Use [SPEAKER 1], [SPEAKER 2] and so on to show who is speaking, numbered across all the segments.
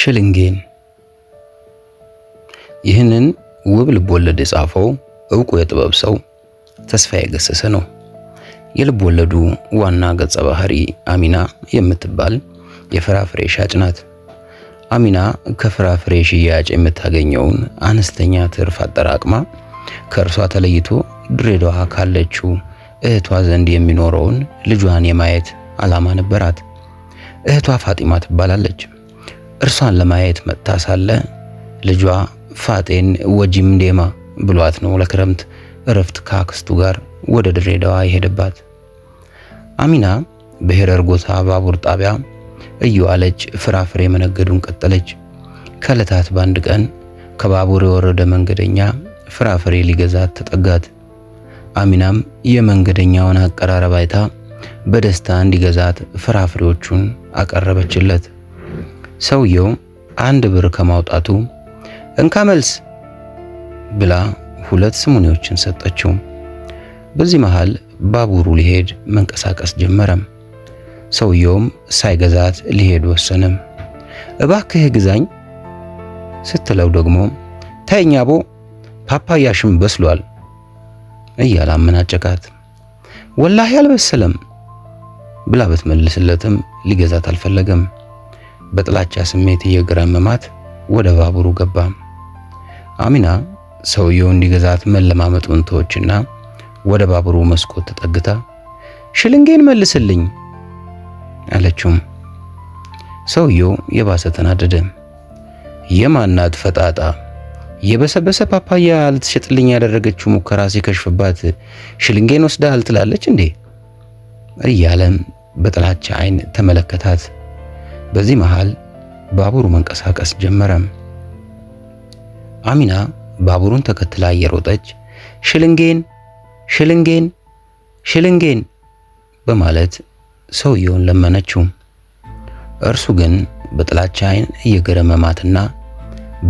[SPEAKER 1] ሽልንጌን። ይህንን ውብ ልቦለድ የጻፈው ዕውቁ የጥበብ ሰው ተስፋዬ ገሰሰ ነው። የልቦለዱ ዋና ገጸ ባህሪ አሚና የምትባል የፍራፍሬ ሻጭ ናት። አሚና ከፍራፍሬ ሽያጭ የምታገኘውን አነስተኛ ትርፍ አጠራቅማ ከእርሷ ተለይቶ ድሬዳዋ ካለችው እህቷ ዘንድ የሚኖረውን ልጇን የማየት ዓላማ ነበራት። እህቷ ፋጢማ ትባላለች። እርሷን ለማየት መጥታ ሳለ ልጇ ፋጤን ወጂም ዴማ ብሏት ነው ለክረምት እረፍት ከአክስቱ ጋር ወደ ድሬዳዋ የሄደባት። አሚና በሄረር ጎታ ባቡር ጣቢያ እየዋለች ፍራፍሬ መነገዱን ቀጠለች። ከዕለታት በአንድ ቀን ከባቡር የወረደ መንገደኛ ፍራፍሬ ሊገዛት ተጠጋት። አሚናም የመንገደኛውን አቀራረብ አይታ በደስታ እንዲገዛት ፍራፍሬዎቹን አቀረበችለት። ሰውየው 1 ብር ከማውጣቱ እንካ መልስ ብላ 2 ስሙኔዎችን ሰጠችው። በዚህ መሃል ባቡሩ ሊሄድ መንቀሳቀስ ጀመረም። ሰውየውም ሳይገዛት ሊሄድ ወሰነም። እባክህ ግዛኝ ስትለው ደግሞ ተይኝ አቦ ፓፓያሽም በስሏል እያለ አመናጨቃት። ወላሂ አልበሰለም ብላ ብትመልስለትም ሊገዛት አልፈለገም። በጥላቻ ስሜት እየገረመማት ወደ ባቡሩ ገባ። አሚና ሰውየው እንዲገዛት መለማመጡን ተወችና ወደ ባቡሩ መስኮት ተጠግታ ሽልንጌን መልስልኝ አለችው። ሰውየው የባሰ ተናደደ። የማናት ፈጣጣ የበሰበሰ ፓፓያ ልትሸጥልኝ ያደረገችው ሙከራ ሲከሽፍባት ሽልንጌን ወስዳል ትላለች እንዴ እያለም በጥላቻ አይን ተመለከታት። በዚህ መሃል ባቡሩ መንቀሳቀስ ጀመረ። አሚና ባቡሩን ተከትላ እየሮጠች ሽልንጌን ሽልንጌን ሽልንጌን በማለት ሰውየውን ለመነችው። እርሱ ግን በጥላቻ አይን እየገረመማትና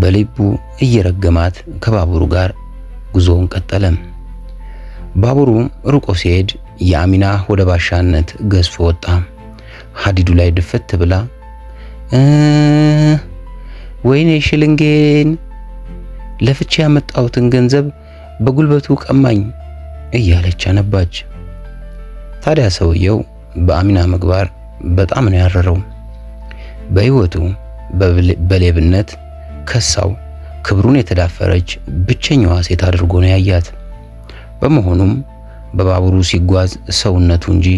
[SPEAKER 1] በልቡ እየረገማት ከባቡሩ ጋር ጉዞውን ቀጠለ። ባቡሩ ሩቆ ሲሄድ የአሚና ወደ ባሻነት ገዝፎ ወጣ። ሀዲዱ ላይ ድፍት ብላ ወይኔ ሽልንጌን ለፍቼ ያመጣሁትን ገንዘብ በጉልበቱ ቀማኝ እያለች አነባች። ታዲያ ሰውየው በአሚና ምግባር በጣም ነው ያረረው። በህይወቱ በሌብነት ከሳው ክብሩን የተዳፈረች ብቸኛዋ ሴት አድርጎ ነው ያያት። በመሆኑም በባቡሩ ሲጓዝ ሰውነቱ እንጂ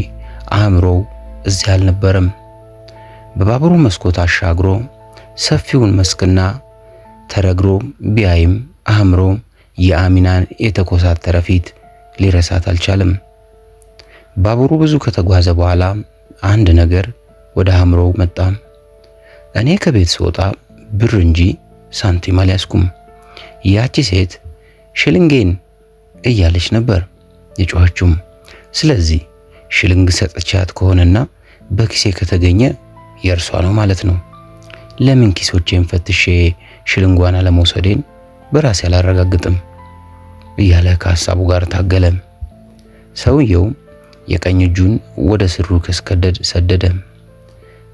[SPEAKER 1] አእምሮው እዚያ አልነበረም። በባቡሩ መስኮት አሻግሮ ሰፊውን መስክና ተረግሮ ቢያይም አእምሮ የአሚናን የተኮሳተረ ፊት ሊረሳት አልቻለም። ባቡሩ ብዙ ከተጓዘ በኋላ አንድ ነገር ወደ አእምሮው መጣ። እኔ ከቤት ስወጣ ብር እንጂ ሳንቲም አልያዝኩም። ያቺ ሴት ሽልንጌን እያለች ነበር የጮኸችው። ስለዚህ ሽልንግ ሰጥቻት ከሆነና በኪሴ ከተገኘ የእርሷ ነው ማለት ነው። ለምን ኪሶቼን ፈትሼ ሽልንጓን አለመውሰዴን በራሴ አላረጋግጥም እያለ ከሐሳቡ ጋር ታገለ። ሰውየው የቀኝ እጁን ወደ ስሩ ከስከደድ ሰደደ።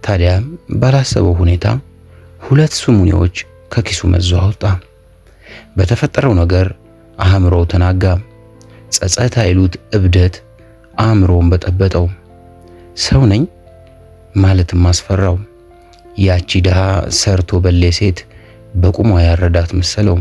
[SPEAKER 1] ታዲያ ባላሰበው ሁኔታ 2 ስሙኔዎች ከኪሱ መዞ አወጣ። በተፈጠረው ነገር አእምሮው ተናጋ። ጸጸት አይሉት እብደት አእምሮውን በጠበጠው። ሰው ነኝ ማለትም አስፈራው። ያቺ ድሃ ሰርቶ በሌ ሴት በቁሟ ያረዳት መሰለው።